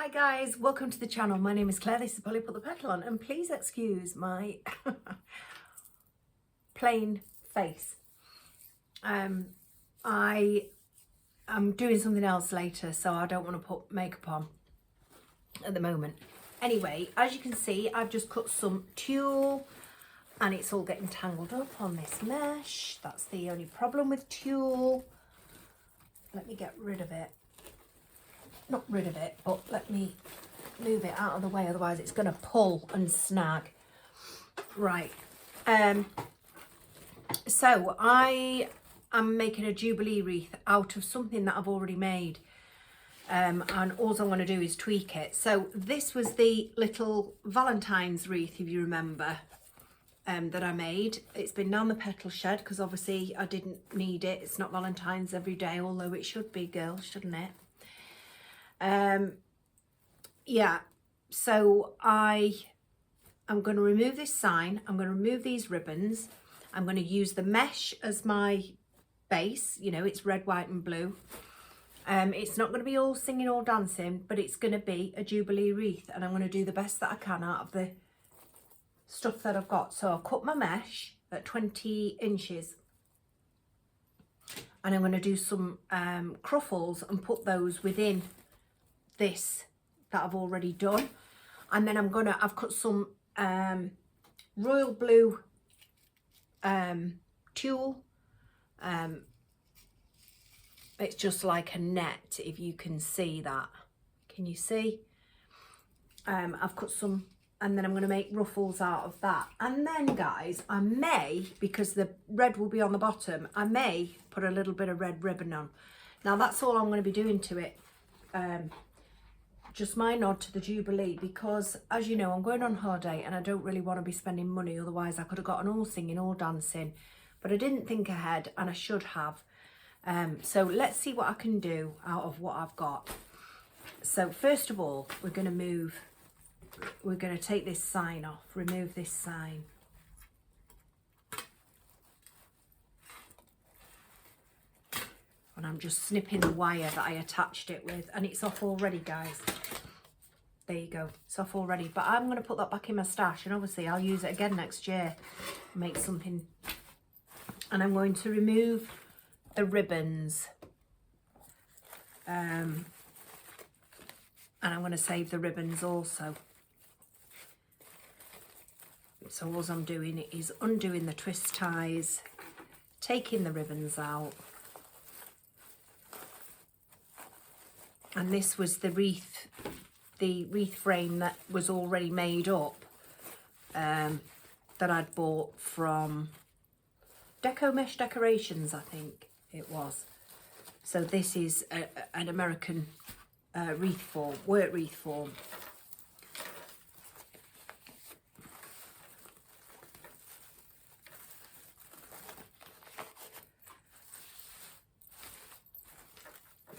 Hi guys, welcome to the channel. My name is Claire, this is Polly Put the Petal on, and please excuse my plain face. I am doing something else later, so I don't want to put makeup on at the moment. Anyway, as you can see, I've just cut some tulle and it's all getting tangled up on this mesh. That's the only problem with tulle. Let me get rid of it. Not rid of it, but let me move it out of the way, otherwise it's going to pull and snag. Right, so I am making a Jubilee wreath out of something that I've already made, and all I'm going to do is tweak it. So this was the little Valentines wreath, if you remember, that I made. It's been down the Petal shed because obviously I didn't need it. It's not Valentine's every day, although it should be, girls, shouldn't it? Yeah, so I am going to remove this sign. I'm going to remove these ribbons. I'm going to use the mesh as my base. You know, it's red, white and blue. It's not going to be all singing or dancing, but it's going to be a Jubilee wreath, and I'm going to do the best that I can out of the stuff that I've got. So I'll cut my mesh at 20 inches. And I'm going to do some cruffles and put those within this that I've already done. And then I've cut some royal blue tulle. It's just like a net, if you can see that. Can you see? I've cut some, and then I'm going to make ruffles out of that. And then guys, I may, because the red will be on the bottom, I may put a little bit of red ribbon on. Now that's all I'm going to be doing to it. Just my nod to the Jubilee, because as you know, I'm going on holiday and I don't really want to be spending money, otherwise I could have gotten all singing, all dancing, but I didn't think ahead, and I should have. So let's see what I can do out of what I've got. So first of all, we're going to take this sign off, remove this sign. And I'm just snipping the wire that I attached it with, and it's off already, guys. There you go, it's off already. But I'm going to put that back in my stash, and obviously I'll use it again next year, make something. And I'm going to remove the ribbons, and I'm going to save the ribbons also. So all I'm doing is undoing the twist ties, taking the ribbons out. And this was the wreath frame that was already made up, that I'd bought from Deco Mesh Decorations, I think it was. So this is an American wreath form, work wreath form.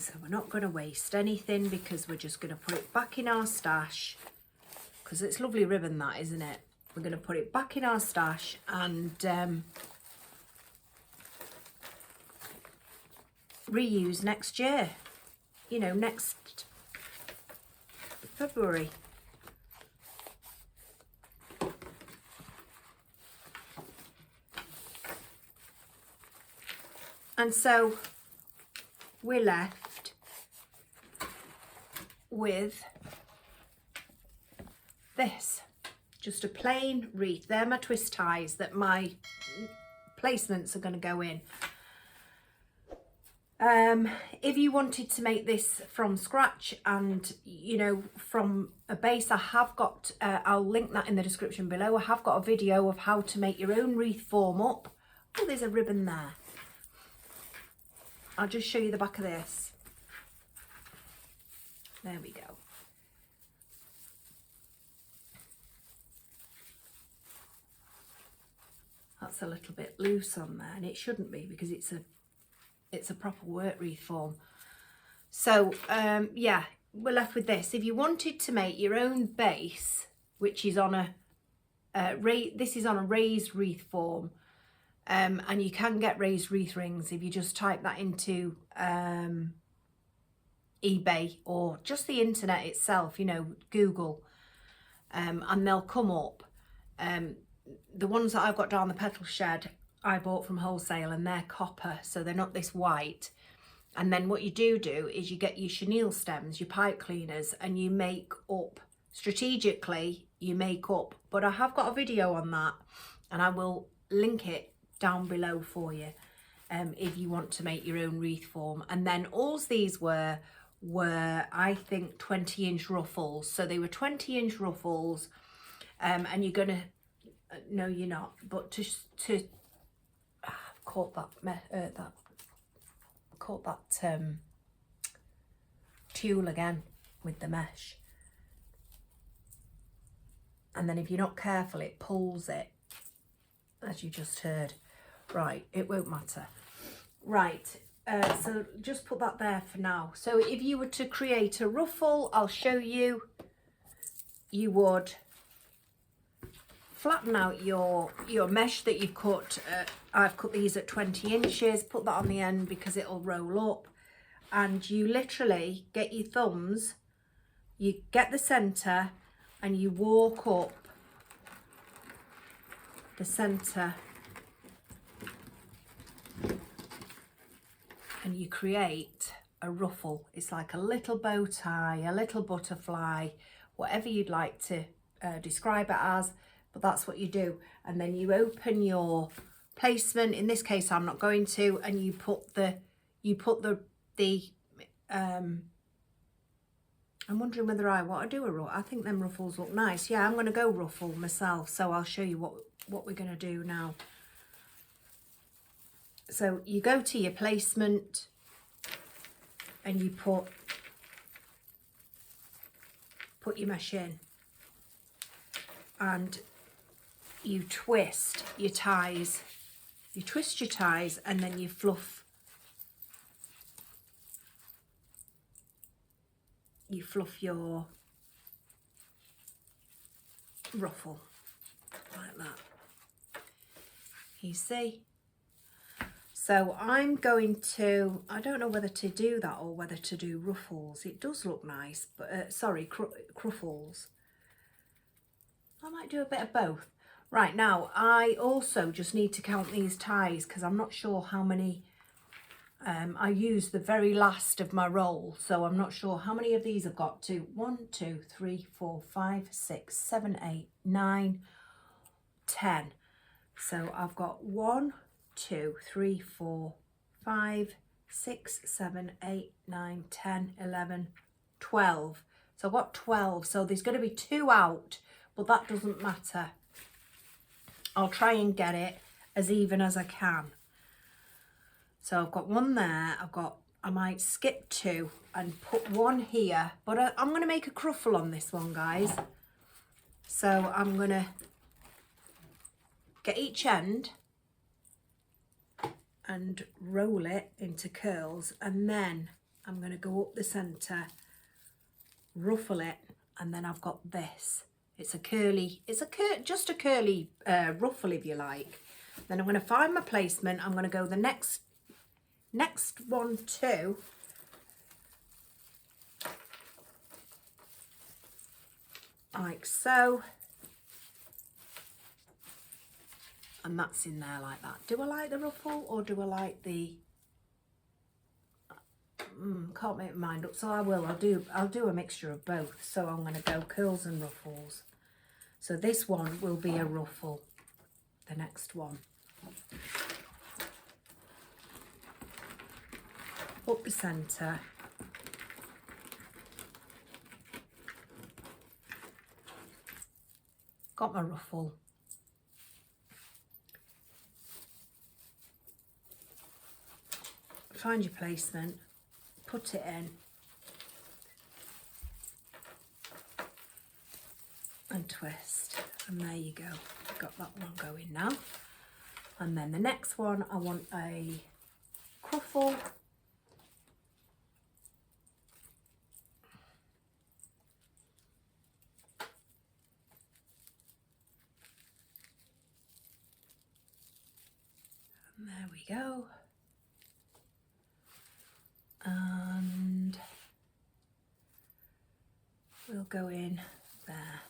So we're not going to waste anything, because we're just going to put it back in our stash, because it's lovely ribbon, that, isn't it? We're going to put it back in our stash and reuse next year, you know, next February. And so we're left with this, just a plain wreath. They're my twist ties that my placements are going to go in. If you wanted to make this from scratch and, you know, from a base, I have got, I'll link that in the description below. I have got a video of how to make your own wreath form up. Oh, there's a ribbon there. I'll just show you the back of this. There we go. That's a little bit loose on there, and it shouldn't be, because it's a proper work wreath form. So yeah, we're left with this. If you wanted to make your own base, which is on a this is on a raised wreath form, and you can get raised wreath rings if you just type that into eBay or just the internet itself, you know, Google, and they'll come up. The ones that I've got down the Petal shed, I bought from wholesale, and they're copper, so they're not this white. And then what you do is you get your chenille stems, your pipe cleaners, and you make up, strategically, you make up. But I have got a video on that, and I will link it down below for you if you want to make your own wreath form. And then all these were I think 20-inch ruffles. So they were 20-inch ruffles, and you're gonna, no you're not, but to caught that tulle again with the mesh, and then if you're not careful it pulls it, as you just heard. Right, it won't matter. Right, so just put that there for now. So if you were to create a ruffle, I'll show you, you would flatten out your mesh that you've cut. I've cut these at 20 inches, put that on the end because it'll roll up, and you literally get your thumbs, you get the center, and you walk up the center, and you create a ruffle. It's like a little bow tie, a little butterfly, whatever you'd like to describe it as, but that's what you do. And then you open your placement. In this case I'm not going to, and you put the I'm wondering whether I want to do a ruffle. I think them ruffles look nice. Yeah, I'm going to go ruffle myself, so I'll show you what we're going to do now. So you go to your placement and you put your mesh in, and you twist your ties. You twist your ties, and then you fluff your ruffle like that. You see? So I'm going to, I don't know whether to do that or whether to do ruffles. It does look nice, but sorry, cruffles. I might do a bit of both. Right, now I also just need to count these ties because I'm not sure how many. I used the very last of my roll, so I'm not sure how many of these I've got. 1, 2, 3, 4, 5, 6, 7, 8, 9, 10. So I've got 1, 2, 3, 4, 5, 6, 7, 8, 9, 10, 11, 12. So I've got 12. So there's going to be 2 out, but that doesn't matter. I'll try and get it as even as I can. So I've got 1 there. I might skip 2 and put 1 here, but I'm going to make a cruffle on this one, guys. So I'm going to get each end and roll it into curls, and then I'm going to go up the center, ruffle it, and then I've got this. It's just a curly ruffle, if you like. Then I'm going to find my placement. I'm going to go the next one too, like so, and that's in there like that. Do I like the ruffle or do I like the can't make my mind up, so I will. I'll do a mixture of both. So I'm going to go curls and ruffles. So this one will be a ruffle, the next one. Up the centre, got my ruffle, find your placement, put it in, and twist, and there you go. Got that one going now. And then the next one, I want a cruffle. There we go. And go in there.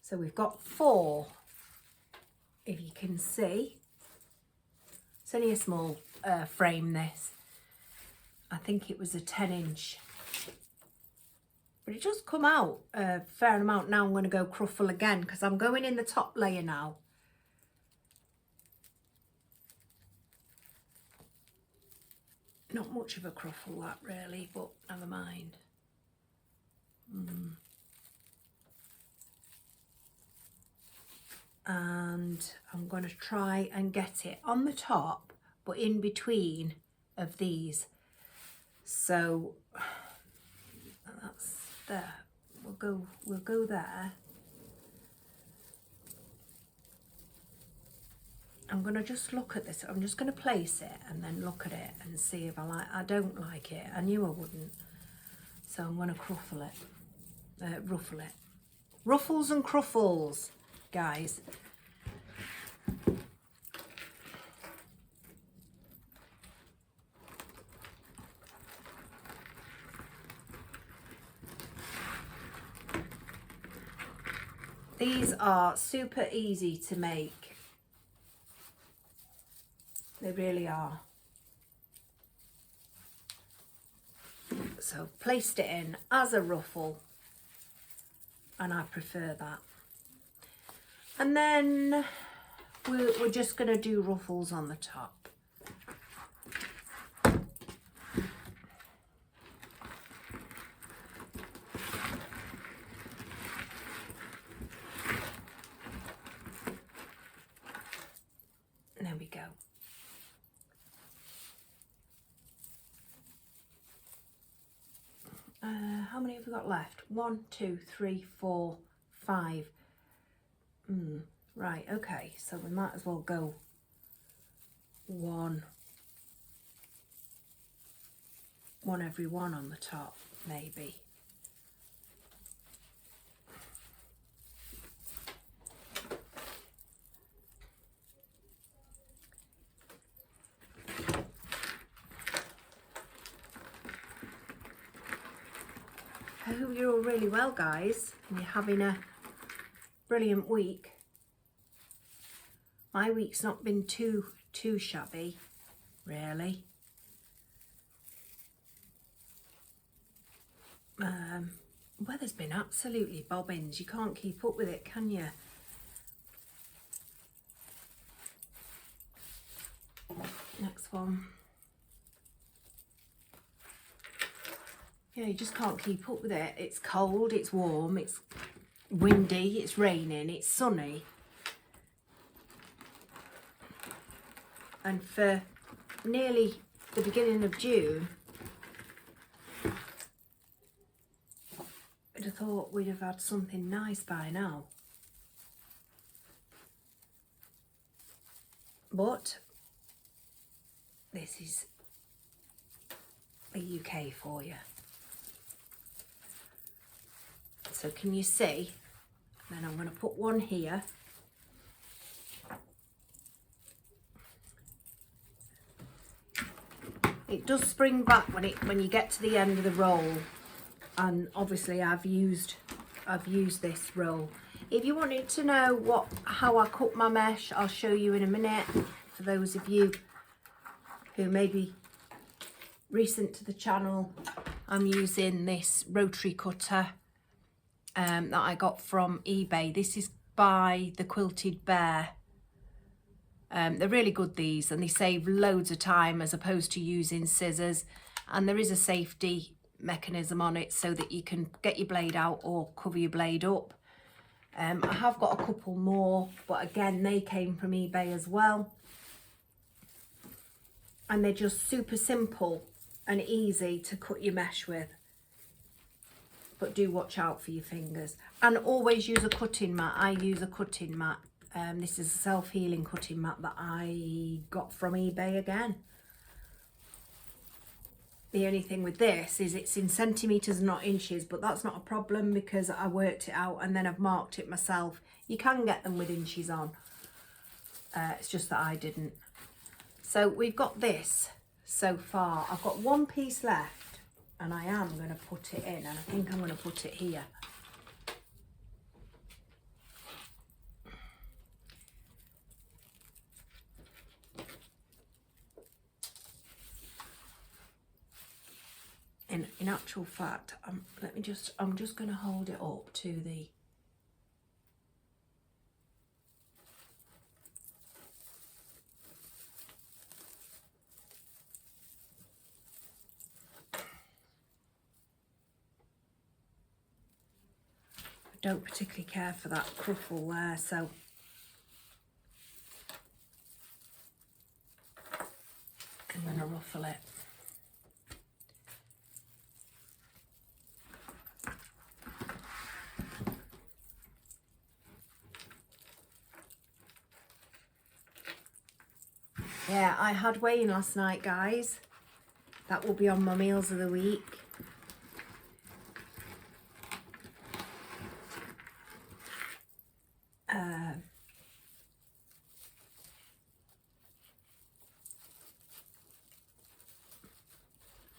So we've got 4, if you can see. It's only a small frame, this. I think it was a 10-inch. But it just come out a fair amount. Now I'm going to go cruffle again because I'm going in the top layer now. Not much of a cruffle that really, but never mind. And I'm going to try and get it on the top, but in between of these. So that's there. We'll go there. I'm going to just look at this. I'm just going to place it and then look at it and see if I don't like it. I knew I wouldn't. So I'm going to ruffle it. Ruffles and cruffles, guys. These are super easy to make. They really are. So placed it in as a ruffle, and I prefer that. And then we're just going to do ruffles on the top. There we go. How many have we got left? 1, 2, 3, 4, 5. Right, okay, so we might as well go one every one on the top, maybe. I hope you're all really well, guys, and you're having a brilliant week. My week's not been too shabby, really. Weather's been absolutely bobbins. You can't keep up with it, can you? Next one. Yeah, you just can't keep up with it. It's cold, it's warm, it's windy, it's raining, it's sunny. And for nearly the beginning of June, I'd have thought we'd have had something nice by now. But this is the UK for you. So can you see? Then I'm going to put one here. It does spring back when you get to the end of the roll, and obviously I've used this roll. If you wanted to know how I cut my mesh, I'll show you in a minute. For those of you who may be recent to the channel, I'm using this rotary cutter that I got from eBay. This is by the Quilted Bear. They're really good, these, and they save loads of time as opposed to using scissors, and there is a safety mechanism on it so that you can get your blade out or cover your blade up. I have got a couple more, but again they came from eBay as well, and they're just super simple and easy to cut your mesh with. But do watch out for your fingers, and always use a cutting mat. I use a cutting mat. This is a self-healing cutting mat that I got from eBay again. the only thing with this is it's in centimetres, not inches, but that's not a problem because I worked it out and then I've marked it myself. You can get them with inches on. It's just that I didn't. So we've got this so far. I've got one piece left and I am going to put it in, and I think I'm going to put it here. In actual fact, I'm just going to hold it up to the I don't particularly care for that cruffle there, so I'm going to ruffle it. Yeah, I had weighing last night, guys. That will be on my meals of the week.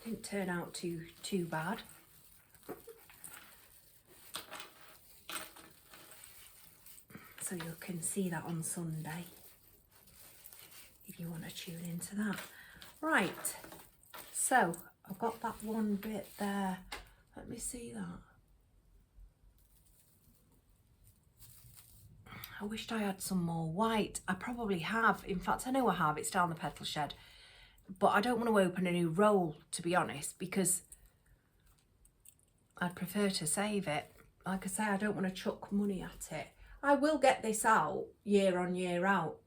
Didn't turn out too bad. So you can see that on Sunday if you want to tune into that. Right, so I've got that one bit there. Let me see that. I wished I had some more white. I probably have. In fact, I know I have. It's down the Petal shed. But I don't want to open a new roll, to be honest, because I'd prefer to save it. Like I say, I don't want to chuck money at it. I will get this out year on year out.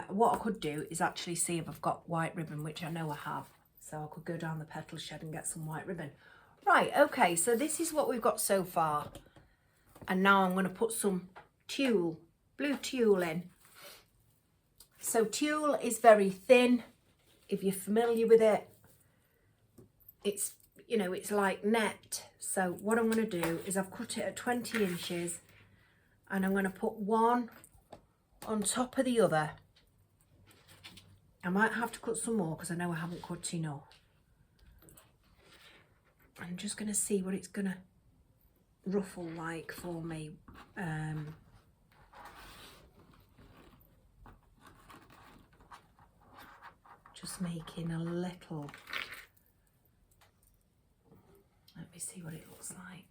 What I could do is actually see if I've got white ribbon, which I know I have. So I could go down the Petal shed and get some white ribbon. Right, okay, so this is what we've got so far. And now I'm going to put some tulle, blue tulle in. So tulle is very thin, if you're familiar with it. It's, you know, it's like net. So what I'm going to do is I've cut it at 20 inches and I'm going to put one on top of the other. I might have to cut some more because I know I haven't cut enough. I'm just going to see what it's going to ruffle like for me. Just making a little. Let me see what it looks like.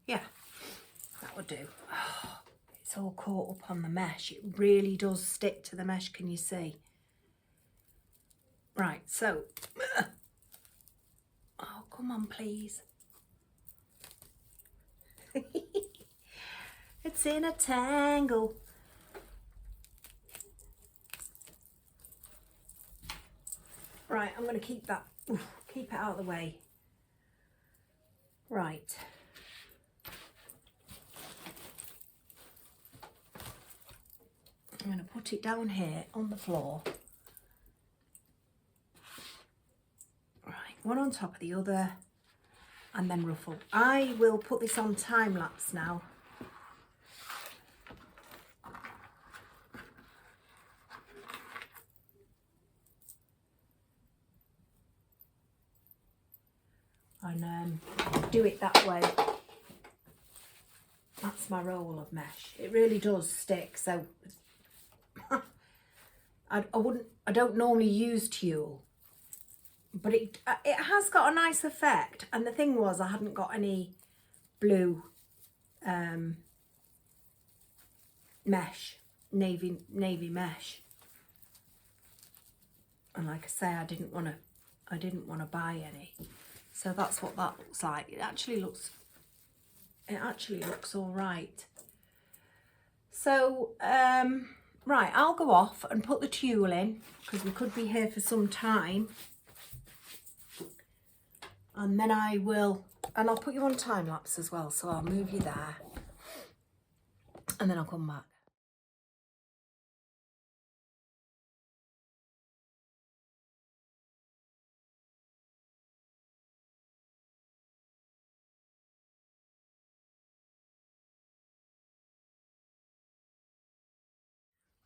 Yeah, that would do. Oh, it's all caught up on the mesh. It really does stick to the mesh, can you see? Right, so, oh, come on, please. It's in a tangle. Right, I'm going to keep that, keep it out of the way. Right. I'm going to put it down here on the floor. Right, one on top of the other and then ruffle. I will put this on time lapse now. And do it that way. That's my roll of mesh. It really does stick, so I don't normally use tulle, but it has got a nice effect. And the thing was, I hadn't got any blue mesh, navy mesh, and like I say, I didn't want to buy any. So that's what that looks like. It actually looks all right. So Right, I'll go off and put the tulle in because we could be here for some time. And then I will, and I'll put you on time lapse as well, so I'll move you there. And then I'll come back.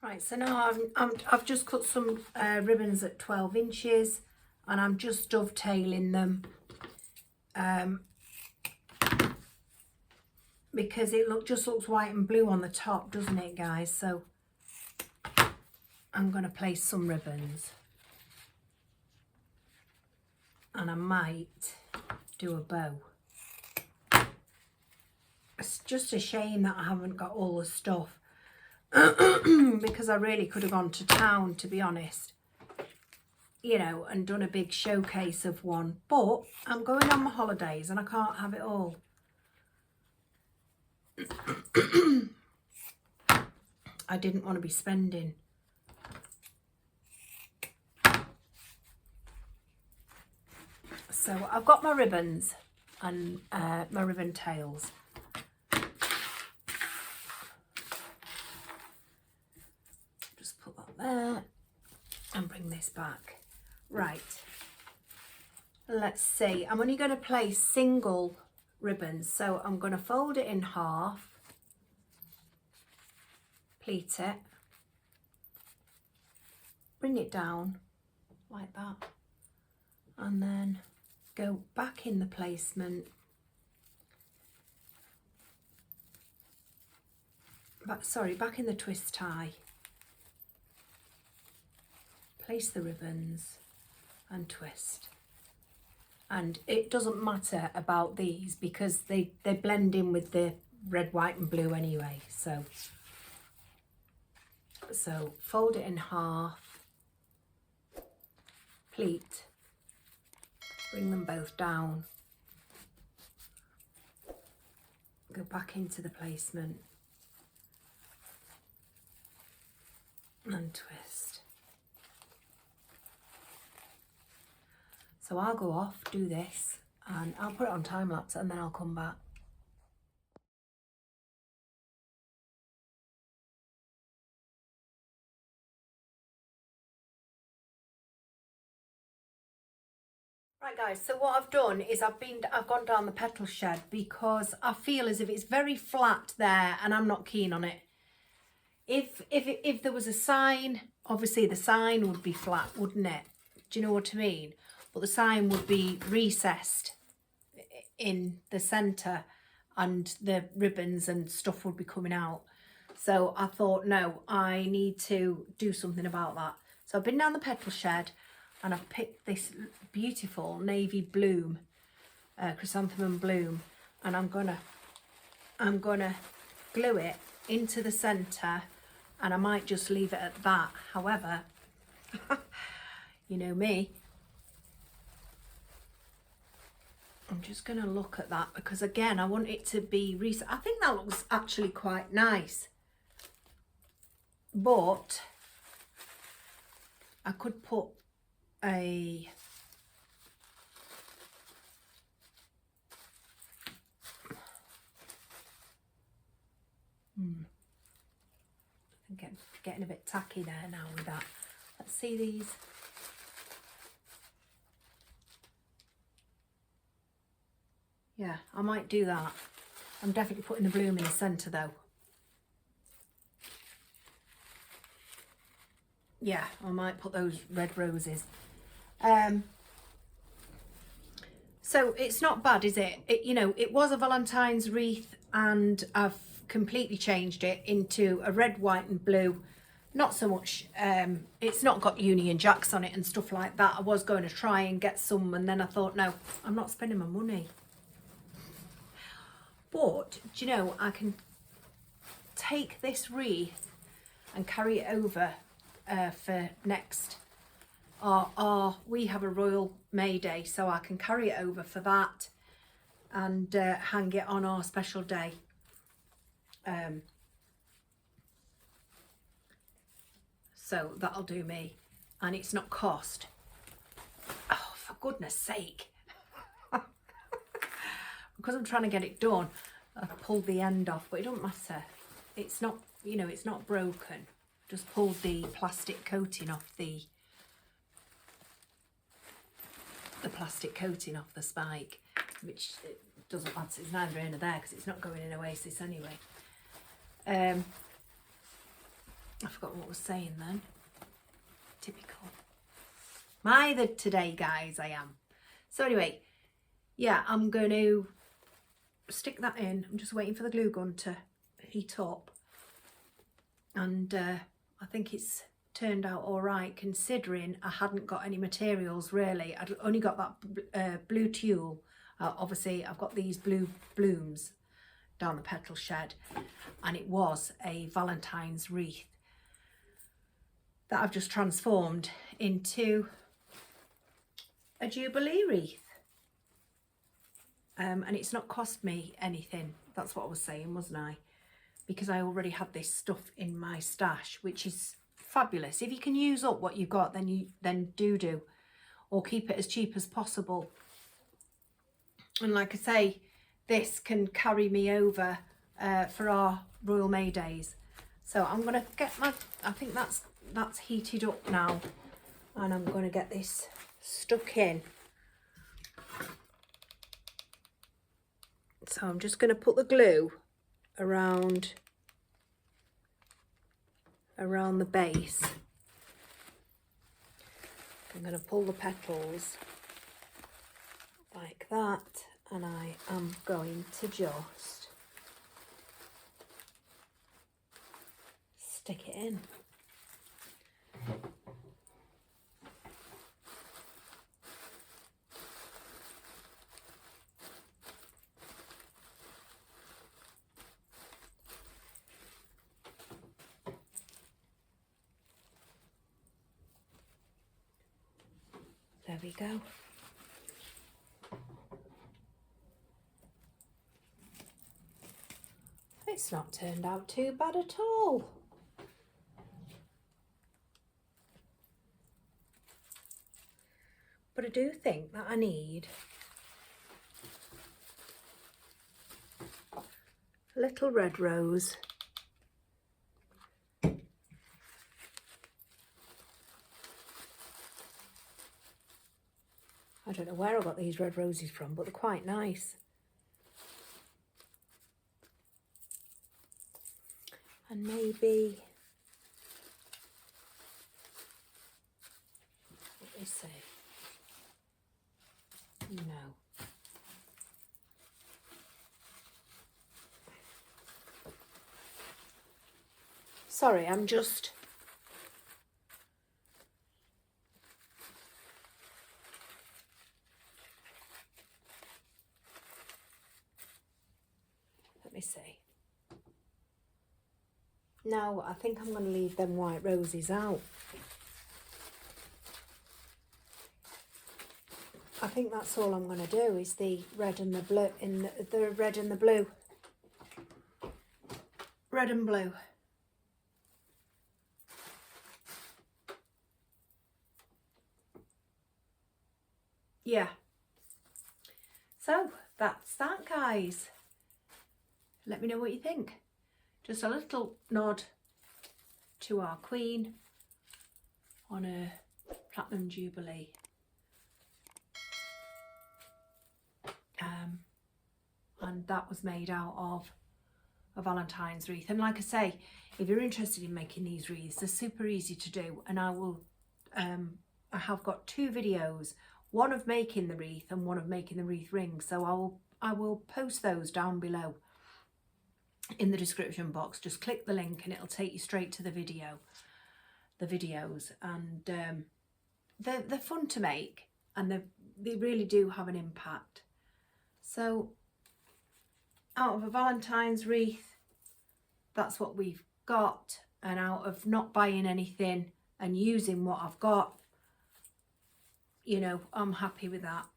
Right, so now I've just cut some ribbons at 12 inches and I'm just dovetailing them because it just looks white and blue on the top, doesn't it, guys? So I'm going to place some ribbons and I might do a bow. It's just a shame that I haven't got all the stuff because I really could have gone to town, to be honest, you know, and done a big showcase of one, but I'm going on my holidays and I can't have it all. I didn't want to be spending. So I've got my ribbons and my ribbon tails. There and bring this back. Right, let's see, I'm only going to place single ribbons, so I'm going to fold it in half, pleat it, bring it down like that, and then go back in the placement, back in the twist tie. Place the ribbons and twist, and it doesn't matter about these because they blend in with the red, white and blue anyway. So fold it in half, pleat, bring them both down, go back into the placement and twist. So I'll go off, do this, and I'll put it on time lapse and then I'll come back. Right guys, so what I've done is I've gone down the petal shed because I feel as if it's very flat there and I'm not keen on it. If there was a sign, obviously the sign would be flat, wouldn't it? Do you know what I mean? But the sign would be recessed in the centre and the ribbons and stuff would be coming out. So I thought, no, I need to do something about that. So I've been down the petal shed and I've picked this beautiful navy bloom, chrysanthemum bloom, and I'm gonna glue it into the centre, and I might just leave it at that. However, you know me, I'm just going to look at that because again I want it to be recent. I think that looks actually quite nice, but I could put a I'm getting a bit tacky there now with that. Let's see these. Yeah, I might do that. I'm definitely putting the bloom in the centre though. Yeah, I might put those red roses. So it's not bad, is it? You know, it was a Valentine's wreath and I've completely changed it into a red, white and blue. Not so much, it's not got Union Jacks on it and stuff like that. I was going to try and get some and then I thought, no, I'm not spending my money. But, do you know, I can take this wreath and carry it over for next. We have a Royal May Day, so I can carry it over for that and hang it on our special day. So that'll do me, and it's not cost. Oh, for goodness sake. Because I'm trying to get it done, I pulled the end off, but it don't matter. It's not, you know, it's not broken. Just pulled the plastic coating off the plastic coating off the spike, which it doesn't matter. It's neither here nor there because it's not going in Oasis anyway. I forgot what I was saying then. Typical. My today, guys, I am. So anyway, yeah, I'm going to stick that in. I'm just waiting for the glue gun to heat up, and I think it's turned out all right, considering I hadn't got any materials really. I'd only got that blue tulle. Obviously I've got these blue blooms down the Petal shed, and it was a Valentine's wreath that I've just transformed into a Jubilee wreath. And it's not cost me anything. That's what I was saying, wasn't I? Because I already had this stuff in my stash, which is fabulous. If you can use up what you've got, then do, or keep it as cheap as possible. And like I say, this can carry me over for our Royal May days. So I'm gonna get my, I think that's heated up now, and I'm gonna get this stuck in. So I'm just going to put the glue around the base. I'm going to pull the petals like that, and I am going to just stick it in. There we go. It's not turned out too bad at all. But I do think that I need a little red rose. I don't know where I got these red roses from, but they're quite nice. And maybe, let me see, no. Sorry, I'm just, let me see. No, I think I'm going to leave them white roses out. I think that's all I'm going to do is the red and the blue, in the red and the blue. Red and blue. Yeah. So that's that, guys. Let me know what you think. Just a little nod to our Queen on a Platinum Jubilee. And that was made out of a Valentine's wreath. And like I say, if you're interested in making these wreaths, they're super easy to do. And I will, I have got two videos, one of making the wreath and one of making the wreath ring. So I will post those down below in the description box. Just click the link and it'll take you straight to the videos, and they're fun to make, and they really do have an impact. So out of a Valentine's wreath, that's what we've got, and out of not buying anything and using what I've got, you know, I'm happy with that.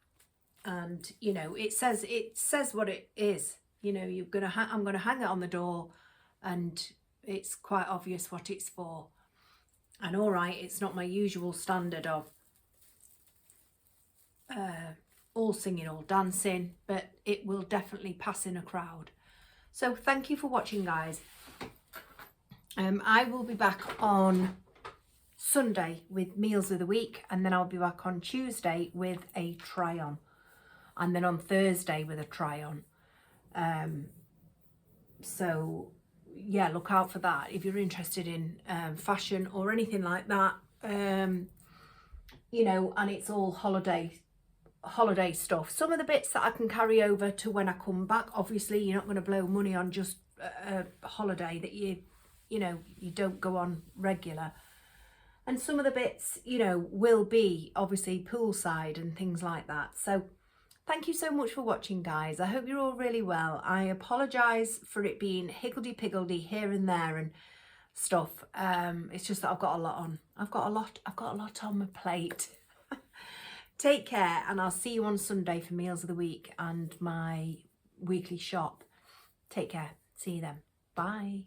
And you know, it says what it is. You know, I'm gonna hang it on the door, and it's quite obvious what it's for. And all right, it's not my usual standard of all singing, all dancing, but it will definitely pass in a crowd. So thank you for watching, guys. I will be back on Sunday with Meals of the Week, and then I'll be back on Tuesday with a try on, and then on Thursday with a try on. So yeah, look out for that if you're interested in fashion or anything like that. You know, and it's all holiday stuff. Some of the bits that I can carry over to when I come back. Obviously you're not going to blow money on just a holiday that you know you don't go on regular, and some of the bits, you know, will be obviously poolside and things like that. So thank you so much for watching, guys. I hope you're all really well. I apologize for it being higgledy-piggledy here and there and stuff. It's just that I've got a lot on. I've got a lot on my plate. Take care, and I'll see you on Sunday for Meals of the Week and my weekly shop. Take care. See you then. Bye.